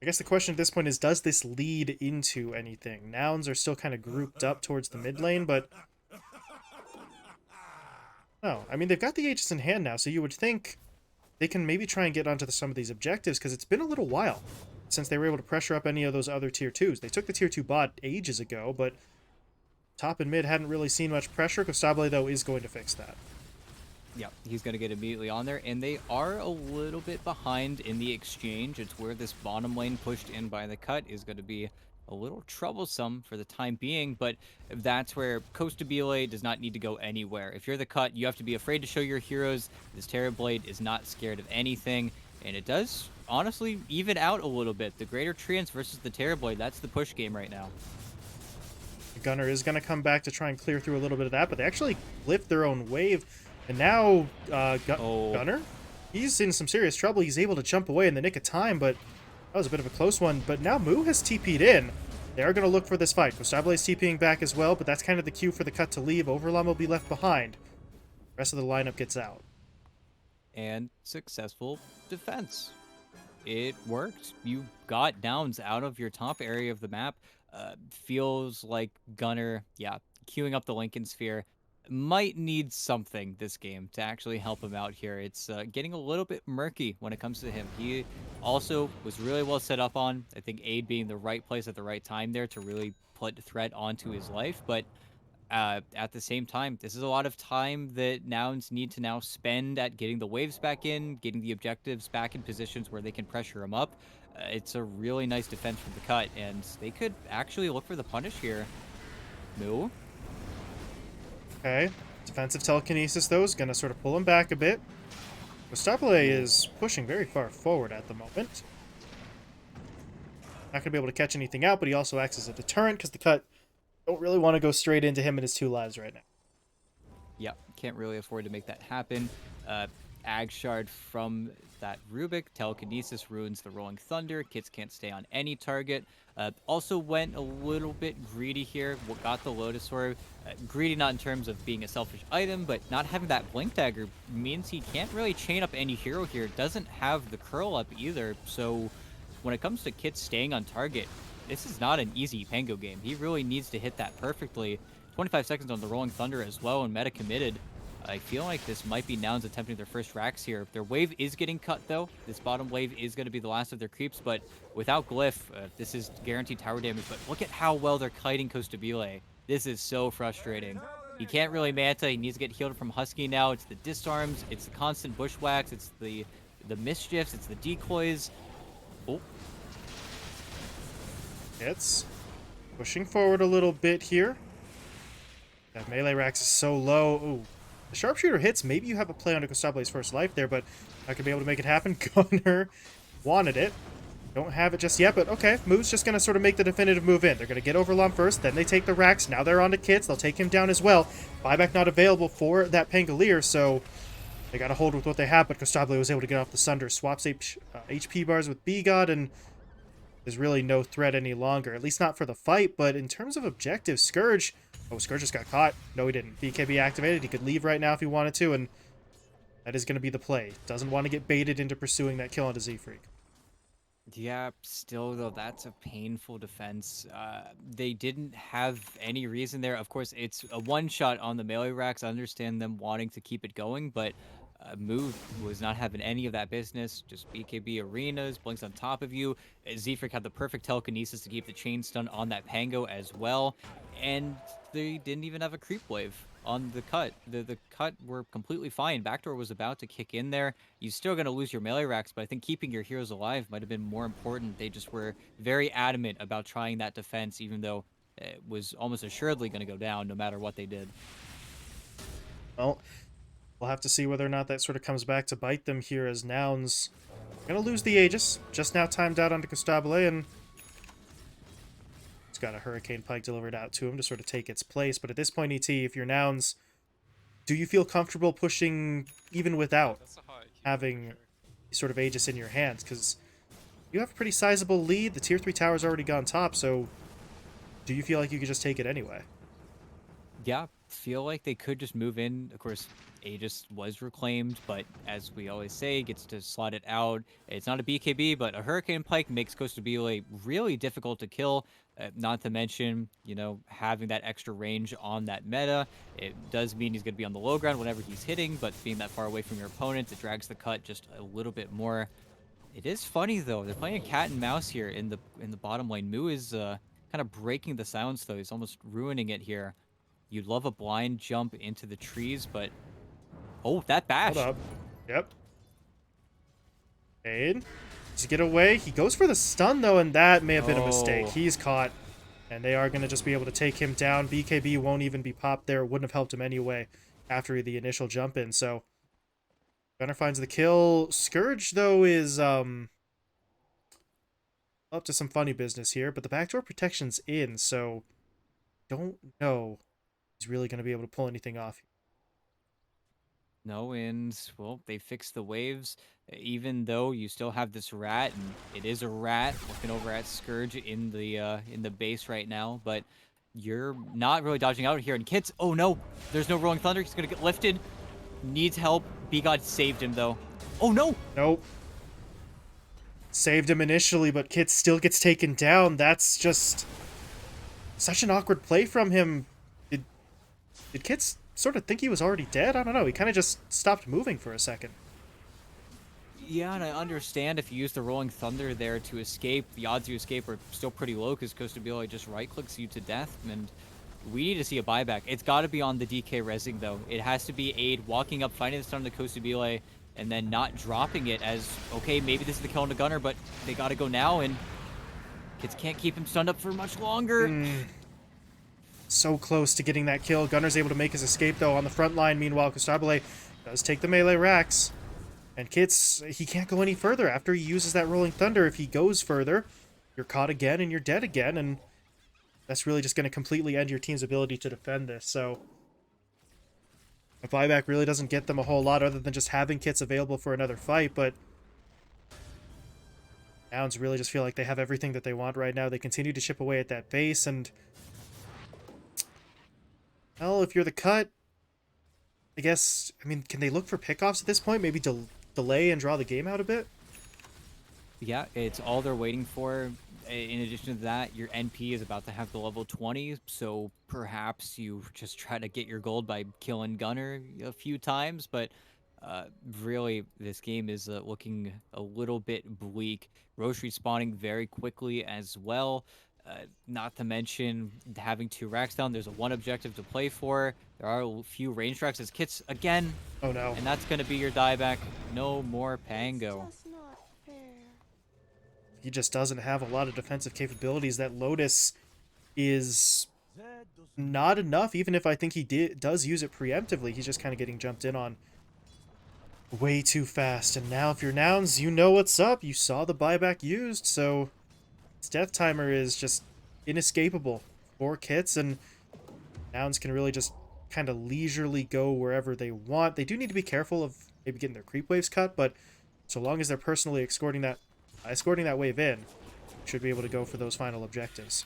I guess the question at this point is, does this lead into anything? Nouns are still kind of grouped up towards the mid lane, but no. I mean, they've got the Aegis in hand now, so you would think they can maybe try and get onto some of these objectives, because it's been a little while since they were able to pressure up any of those other tier 2s. They took the tier 2 bot ages ago, but top and mid hadn't really seen much pressure. Costabile, though, is going to fix that. Yeah, he's going to get immediately on there, and they are a little bit behind in the exchange. It's where this bottom lane pushed in by the cut is going to be a little troublesome for the time being, but that's where Costabile does not need to go anywhere. If you're the cut, you have to be afraid to show your heroes. This Terrorblade is not scared of anything, and it does honestly even out a little bit. The Greater Treants versus the Terrorblade, that's the push game right now. The Gunner is going to come back to try and clear through a little bit of that, but they actually lift their own wave. And now Gunner, he's in some serious trouble. He's able to jump away in the nick of time, but that was a bit of a close one. But now Moo has TP'd in. They are going to look for this fight. Costabile is TPing back as well, but that's kind of the cue for the cut to leave. Overlom will be left behind. The rest of the lineup gets out. And successful defense. It worked. You got downs out of your top area of the map. Feels like Gunner, yeah, queuing up the Lincoln Sphere might need something this game to actually help him out here. It's getting a little bit murky when it comes to him. He also was really well set up on, I think, Aid being the right place at the right time there to really put threat onto his life, but at the same time, this is a lot of time that Nouns need to now spend at getting the waves back in, getting the objectives back in positions where they can pressure him up. It's a really nice defense from the cut, and they could actually look for the punish here. No? Okay. Defensive telekinesis, though, is going to sort of pull him back a bit. Costabile is pushing very far forward at the moment. Not going to be able to catch anything out, but he also acts as a deterrent because the cut don't really want to go straight into him and his 2 lives right now. Yeah, can't really afford to make that happen. Ag Shard from that Rubik. Telekinesis ruins the Rolling Thunder. Kits can't stay on any target. Also went a little bit greedy here. Got the Lotus Orb. Greedy not in terms of being a selfish item, but not having that Blink Dagger means he can't really chain up any hero here. Doesn't have the curl up either. So when it comes to Kits staying on target, this is not an easy Pango game. He really needs to hit that perfectly. 25 seconds on the Rolling Thunder as well, and meta committed. I feel like this might be Nouns attempting their first racks here. Their wave is getting cut, though. This bottom wave is going to be the last of their creeps, but without Glyph, this is guaranteed tower damage. But look at how well they're kiting Costabile. This is so frustrating. He can't really Manta. He needs to get healed from Husky now. It's the disarms. It's the constant bushwhacks. It's the mischiefs. It's the decoys. Oh. It's pushing forward a little bit here. That melee racks is so low. Ooh. The sharpshooter hits. Maybe you have a play on Costabile's first life there, but not gonna be able to make it happen. Gunner wanted it. Don't have it just yet, but okay. Moo's just gonna sort of make the definitive move in. They're gonna get Overlom first, then they take the racks. Now they're on to Kits. They'll take him down as well. Buyback not available for that Pangolier, so they gotta hold with what they have, but Costabile was able to get off the Sunder. Swaps HP bars with B-God, and there's really no threat any longer. At least not for the fight, but in terms of objectives, Scourge... Oh, Scourge just got caught. No, he didn't. BKB activated. He could leave right now if he wanted to, and that is going to be the play. Doesn't want to get baited into pursuing that kill onto Z-Freak. Yeah, still though, that's a painful defense. They didn't have any reason there. Of course, it's a one-shot on the melee racks. I understand them wanting to keep it going, but Move was not having any of that business. Just BKB arenas, blinks on top of you. Z-Freak had the perfect telekinesis to keep the chain stun on that Pango as well. And they didn't even have a creep wave on the cut. The cut were completely fine. Backdoor was about to kick in there. You're still going to lose your melee racks, but I think keeping your heroes alive might have been more important. They just were very adamant about trying that defense, even though it was almost assuredly going to go down no matter what they did. Well, we'll have to see whether or not that sort of comes back to bite them here, as Nouns gonna lose the Aegis. Just now timed out onto Costabile, and it's got a Hurricane Pike delivered out to him to sort of take its place. But at this point, ET, if you're Nouns, do you feel comfortable pushing even without having sort of Aegis in your hands? Because you have a pretty sizable lead. The tier 3 tower's already gone top, so do you feel like you could just take it anyway? Yeah, feel like they could just move in. Of course, Aegis was reclaimed, but as we always say, gets to slot it out. It's not a BKB, but a Hurricane Pike makes Costa Bile really difficult to kill. Not to mention, you know, having that extra range on that meta. It does mean he's going to be on the low ground whenever he's hitting, but being that far away from your opponent, it drags the cut just a little bit more. It is funny though. They're playing a cat and mouse here in the bottom lane. Moo is kind of breaking the silence though. He's almost ruining it here. You'd love a blind jump into the trees, but oh, that Hold bash. up. Yep. Aid. Does he get away? He goes for the stun, though, and that may have been a mistake. Oh. He's caught, and they are going to just be able to take him down. BKB won't even be popped there. Wouldn't have helped him anyway after the initial jump in, so Gunner finds the kill. Scourge, though, is up to some funny business here, but the backdoor protection's in, so don't know if he's really going to be able to pull anything off. No, and well, they fixed the waves, even though you still have this rat, and it is a rat looking over at Scourge in the base right now, but you're not really dodging out here. And Kits, oh no, there's no Rolling Thunder. He's gonna get lifted. Needs help. B-God saved him though. Oh no! Nope. Saved him initially, but Kit still gets taken down. That's just such an awkward play from him. Did Kit sort of think he was already dead? I don't know. He kind of just stopped moving for a second. Yeah, and I understand if you use the Rolling Thunder there to escape, the odds you escape are still pretty low because Costa Bile just right-clicks you to death, and we need to see a buyback. It's got to be on the DK resing, though. It has to be Aid walking up, finding the stun to Costa Bile, and then not dropping it as, okay, maybe this is the kill on the Gunner, but they got to go now, and kids can't keep him stunned up for much longer. So close to getting that kill. Gunner's able to make his escape, though, on the front line. Meanwhile, Costabile does take the melee racks. And Kit's, he can't go any further after he uses that Rolling Thunder. If he goes further, you're caught again and you're dead again. And that's really just going to completely end your team's ability to defend this. So a buyback really doesn't get them a whole lot other than just having kits available for another fight. But Nouns really just feel like they have everything that they want right now. They continue to chip away at that base. And, well, if you're the cut, I guess, I mean, can they look for pickoffs at this point? Maybe delay and draw the game out a bit? Yeah, it's all they're waiting for. In addition to that, your NP is about to have the level 20, so perhaps you just try to get your gold by killing Gunner a few times, but really, this game is looking a little bit bleak. Roche respawning very quickly as well. Not to mention having 2 racks down. There's a 1 objective to play for. There are a few range tracks as Kits again. Oh no. And that's going to be your dieback. No more Pango. He just doesn't have a lot of defensive capabilities. That Lotus is not enough, even if I think he does use it preemptively. He's just kind of getting jumped in on way too fast. And now if you're Nouns, you know what's up. You saw the buyback used, so its death timer is just inescapable for Kits, and Nouns can really just kind of leisurely go wherever they want. They do need to be careful of maybe getting their creep waves cut, but so long as they're personally escorting that wave in, should be able to go for those final objectives.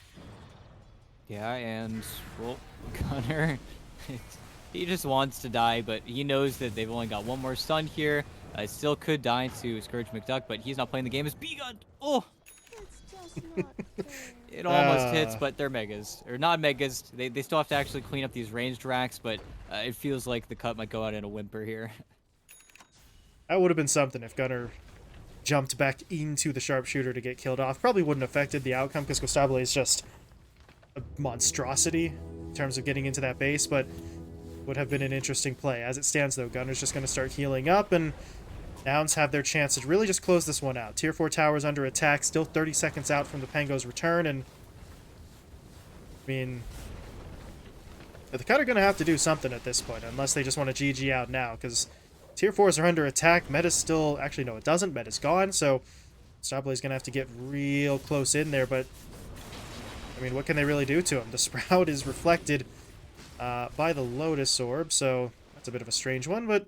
Yeah, and, well, Gunner, he just wants to die, but he knows that they've only got 1 more stun here. Still could die to Scourge McDuck, but he's not playing the game as B-Gun. Oh! It almost hits, but they're megas. Or not megas. They still have to actually clean up these ranged racks, but it feels like the cut might go out in a whimper here. That would have been something if Gunner jumped back into the sharpshooter to get killed off. Probably wouldn't have affected the outcome because Costabile is just a monstrosity in terms of getting into that base, but would have been an interesting play. As it stands, though, Gunner's just going to start healing up, and Nouns have their chance to really just close this one out. Tier 4 tower's under attack, still 30 seconds out from the Pango's return, and I mean, But they're kind of going to have to do something at this point, unless they just want to GG out now, because Tier 4s are under attack. Meta's still... Actually, no, it doesn't. Meta's gone, so Stable's going to have to get real close in there, but... I mean, what can they really do to him? The Sprout is reflected by the Lotus Orb, so that's a bit of a strange one, but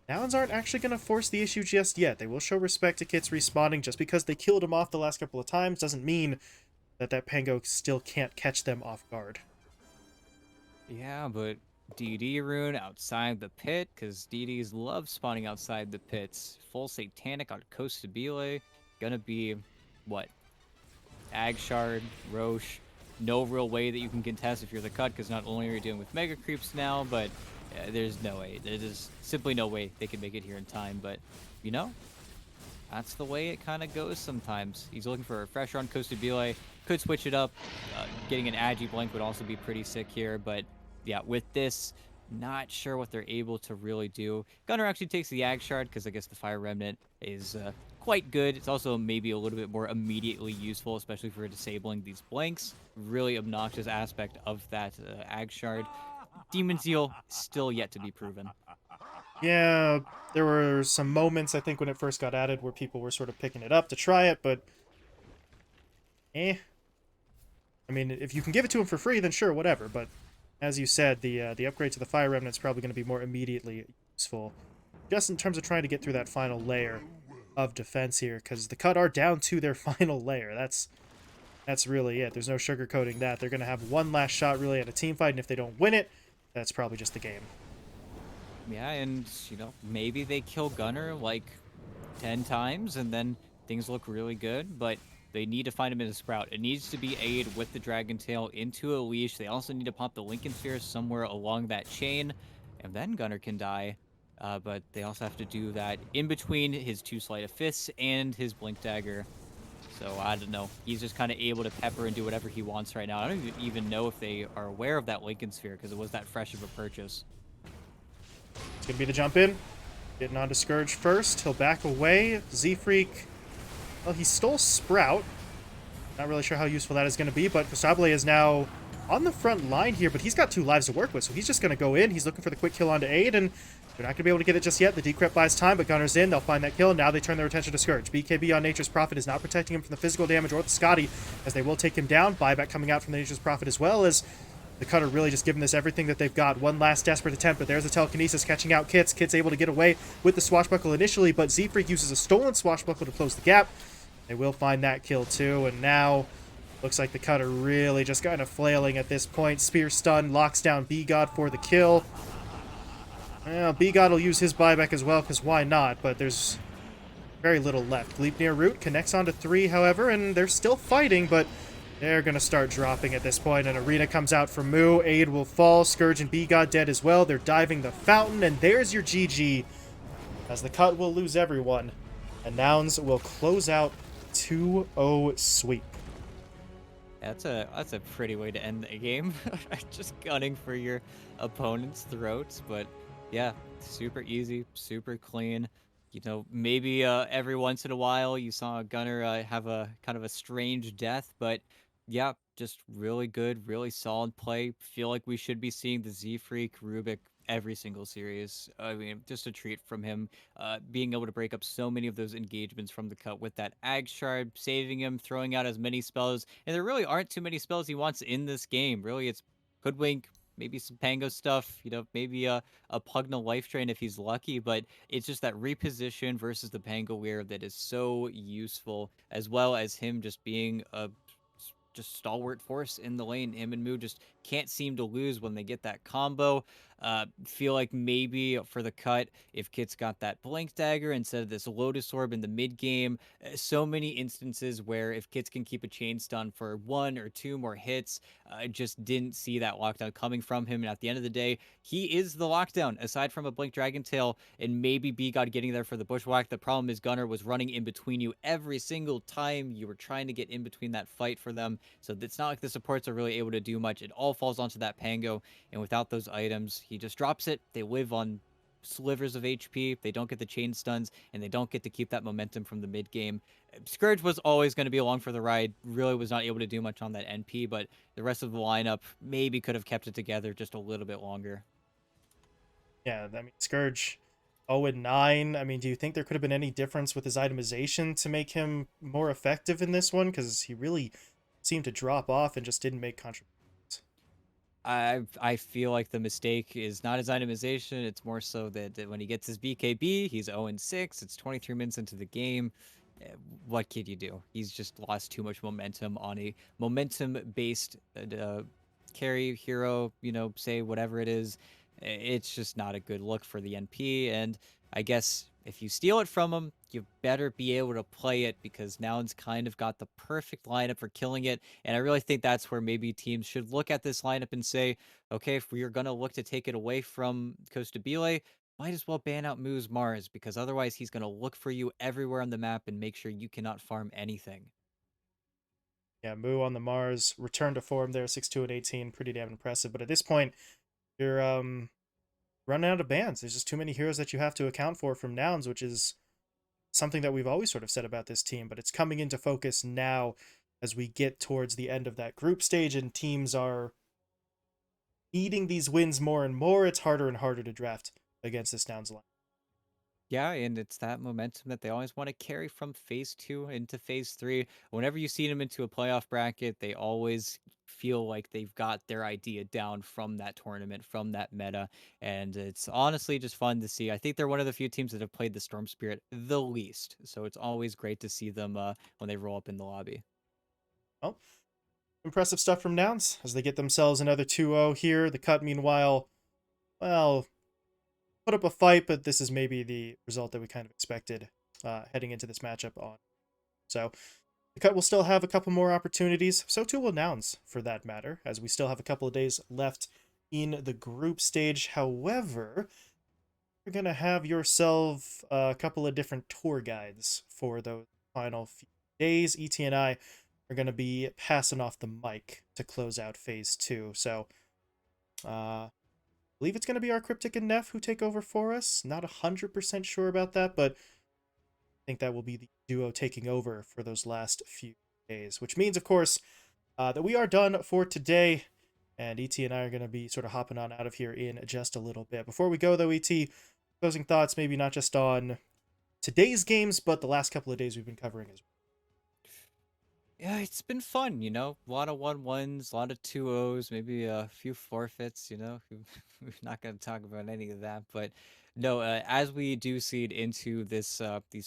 nouns aren't actually going to force the issue just yet. They will show respect to kits respawning. Just because they killed him off the last couple of times doesn't mean that Pango still can't catch them off guard. Yeah, but DD rune outside the pit, because DDs love spawning outside the pits. Full Satanic on Costa Bile. Gonna be, what? Ag Shard, Roche. No real way that you can contest if you're the cut, because not only are you dealing with Mega Creeps now, but there's no way. There's simply no way they can make it here in time, but, you know, that's the way it kind of goes sometimes. He's looking for a refresher on Costa Bile. Could switch it up. Getting an Agi Blink would also be pretty sick here, but yeah, with this, not sure what they're able to really do. Gunner actually takes the Ag Shard because I guess the Fire Remnant is quite good. It's also maybe a little bit more immediately useful, especially for disabling these blanks. Really obnoxious aspect of that Ag Shard. Demon Seal still yet to be proven. Yeah, there were some moments, I think, when it first got added where people were sort of picking it up to try it, but... Eh. I mean, if you can give it to them for free, then sure, whatever, but... As you said, the upgrade to the Fire Remnant is probably going to be more immediately useful. Just in terms of trying to get through that final layer of defense here, because the Cut are down to their final layer. That's really it. There's no sugarcoating that. They're going to have one last shot, really, at a team fight, and if they don't win it, that's probably just the game. Yeah, and, you know, maybe they kill Gunner like 10 times, and then things look really good, but they need to find him in a Sprout. It needs to be aid with the Dragon Tail into a leash. They also need to pop the Lincoln Sphere somewhere along that chain, and then Gunner can die. But they also have to do that in between his 2 Sleight of Fists and his Blink Dagger. So, I don't know. He's just kind of able to pepper and do whatever he wants right now. I don't even know if they are aware of that Lincoln Sphere, because it was that fresh of a purchase. It's going to be the jump in. Getting on to Scourge first. He'll back away. Z-Freak... Well, he stole Sprout. Not really sure how useful that is going to be, but Cosable is now on the front line here, but he's got 2 lives to work with, so he's just going to go in. He's looking for the quick kill onto Aid, and they're not going to be able to get it just yet. The Decrypt buys time, but Gunner's in. They'll find that kill, and now they turn their attention to Scourge. BKB on Nature's Prophet is not protecting him from the physical damage or the Scotty, as they will take him down. Buyback coming out from the Nature's Prophet as well, as the Cutter really just giving this everything that they've got. One last desperate attempt, but there's a telekinesis catching out Kits. Kits able to get away with the Swashbuckle initially, but Z-Freak uses a stolen Swashbuckle to close the gap. They will find that kill too, and now looks like the Cutter really just kind of flailing at this point. Spear stun locks down B-God for the kill. Well, B-God will use his buyback as well, because why not? But there's very little left. Gleipnir Root connects onto 3, however, and they're still fighting, but they're going to start dropping at this point. An Arena comes out from Moo. Aid will fall. Scourge and B-God dead as well. They're diving the fountain, and there's your GG, as the Cut will lose everyone, and Nouns will close out 2-0 sweep. That's a pretty way to end the game. Just gunning for your opponent's throats, but yeah, super easy, super clean. You know, maybe every once in a while you saw a gunner have a kind of a strange death, but yeah, just really good, really solid play. Feel like we should be seeing the Z Freak Rubik every single series. I mean, just a treat from him, being able to break up so many of those engagements from the cut with that Ag Shard, saving him, throwing out as many spells. And there really aren't too many spells he wants in this game. Really, it's Hoodwink, maybe some Pango stuff, you know, maybe a Pugna Life Drain if he's lucky, but it's just that reposition versus the Pango Weir that is so useful, as well as him just being a just stalwart force in the lane. Him and Moo just can't seem to lose when they get that combo. Feel like maybe for the cut, if Kit's got that Blink Dagger instead of this Lotus Orb in the mid game, so many instances where if Kits can keep a chain stun for 1 or 2 more hits, I just didn't see that lockdown coming from him. And at the end of the day, he is the lockdown, aside from a Blink Dragon Tail and maybe B-God getting there for the Bushwhack. The problem is Gunner was running in between you every single time you were trying to get in between that fight for them. So it's not like the supports are really able to do much. It all falls onto that Pango, and without those items, he just drops it. They live on slivers of HP. They don't get the chain stuns, and they don't get to keep that momentum from the mid game. Scourge was always going to be along for the ride. Really was not able to do much on that NP, but the rest of the lineup maybe could have kept it together just a little bit longer. Yeah, I mean, Scourge 0-9. I mean, do you think there could have been any difference with his itemization to make him more effective in this one? Because he really seemed to drop off and just didn't make contributions. I feel like the mistake is not his itemization. It's more so that when he gets his BKB, he's 0-6. It's 23 minutes into the game. Eh, What can you do? He's just lost too much momentum on a momentum-based carry hero. Say whatever it is. It's just not a good look for the NP. And I guess if you steal it from him, you better be able to play it because Noun's kind of got the perfect lineup for killing it. And I really think that's where maybe teams should look at this lineup and say, okay, if we are going to look to take it away from Costabile, might as well ban out Moo's Mars because otherwise he's going to look for you everywhere on the map and make sure you cannot farm anything. Yeah, Moo on the Mars, return to form there, 6-2 and 18, pretty damn impressive. But at this point, you're running out of bans. There's just too many heroes that you have to account for from Nouns, which is something that we've always sort of said about this team, but it's coming into focus now as we get towards the end of that group stage and teams are needing these wins more and more. It's harder and harder to draft against this Nouns line. Yeah, and it's that momentum that they always want to carry from phase two into phase three. Whenever you see them into a playoff bracket, they always feel like they've got their idea down from that tournament, from that meta. And it's honestly just fun to see. I think they're one of the few teams that have played the Storm Spirit the least. So it's always great to see them when they roll up in the lobby. Well, impressive stuff from Nouns as they get themselves another 2-0 here. The cut, meanwhile, well, put up a fight, but this is maybe the result that we kind of expected heading into this matchup on. So the cut will still have a couple more opportunities. So too will Nouns, for that matter, as we still have a couple of days left in the group stage. However, you're going to have yourself a couple of different tour guides for those final few days. ET and I are going to be passing off the mic to close out phase two. So, I believe it's going to be our Cryptic and Neff who take over for us. Not 100% sure about that, but I think that will be the duo taking over for those last few days, which means, of course, that we are done for today. And ET and I are going to be sort of hopping on out of here in just a little bit. Before we go, though, ET, closing thoughts, maybe not just on today's games, but the last couple of days we've been covering as well. Yeah, it's been fun, A lot of 1-1s, a lot of 2-0s, maybe a few forfeits. We're not going to talk about any of that, but no, as we do see it into these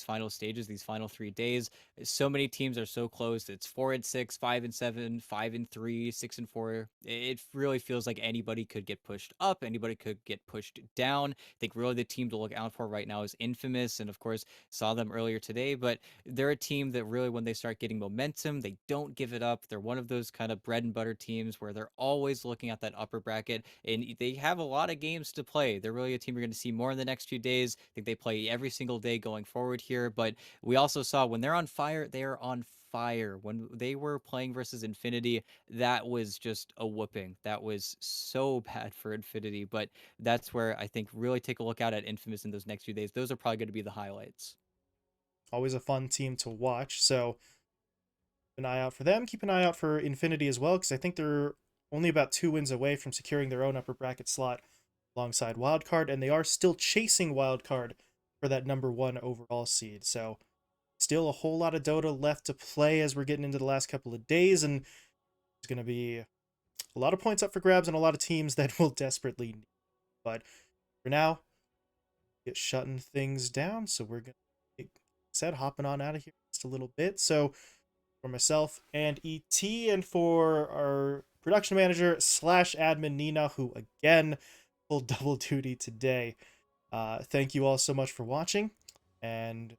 final stages, these final 3 days, so many teams are so close. It's 4-6, 5-7, 5-3, 6-4. It really feels like anybody could get pushed up, anybody could get pushed down. I think really the team to look out for right now is Infamous, and of course saw them earlier today, but they're a team that really, when they start getting momentum, they don't give it up. They're one of those kind of bread and butter teams where they're always looking at that upper bracket, and they have a lot of games to play. They're really a team you're going to see more in the next few days. I think they play every single day going forward here, but we also saw when they're on fire, they are on fire. When they were playing versus Infinity, that was just a whooping. That was so bad for Infinity, but that's where I think really take a look out at Infamous in those next few days. Those are probably going to be the highlights. Always a fun team to watch. So keep an eye out for them. Keep an eye out for Infinity as well, because I think they're only about 2 wins away from securing their own upper bracket slot alongside Wildcard, and they are still chasing Wildcard for that #1 overall seed. So still a whole lot of Dota left to play as we're getting into the last couple of days, and there's going to be a lot of points up for grabs and a lot of teams that will desperately need. But for now, get shutting things down. So we're going to, like I said, hopping on out of here just a little bit. So for myself and ET, and for our production manager / admin Nina, who again pulled double duty today. Thank you all so much for watching, and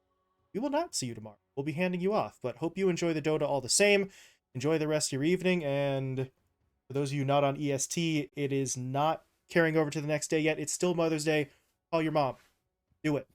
we will not see you tomorrow. We'll be handing you off, but hope you enjoy the Dota all the same. Enjoy the rest of your evening, and for those of you not on EST, it is not carrying over to the next day yet. It's still Mother's Day. Call your mom. Do it.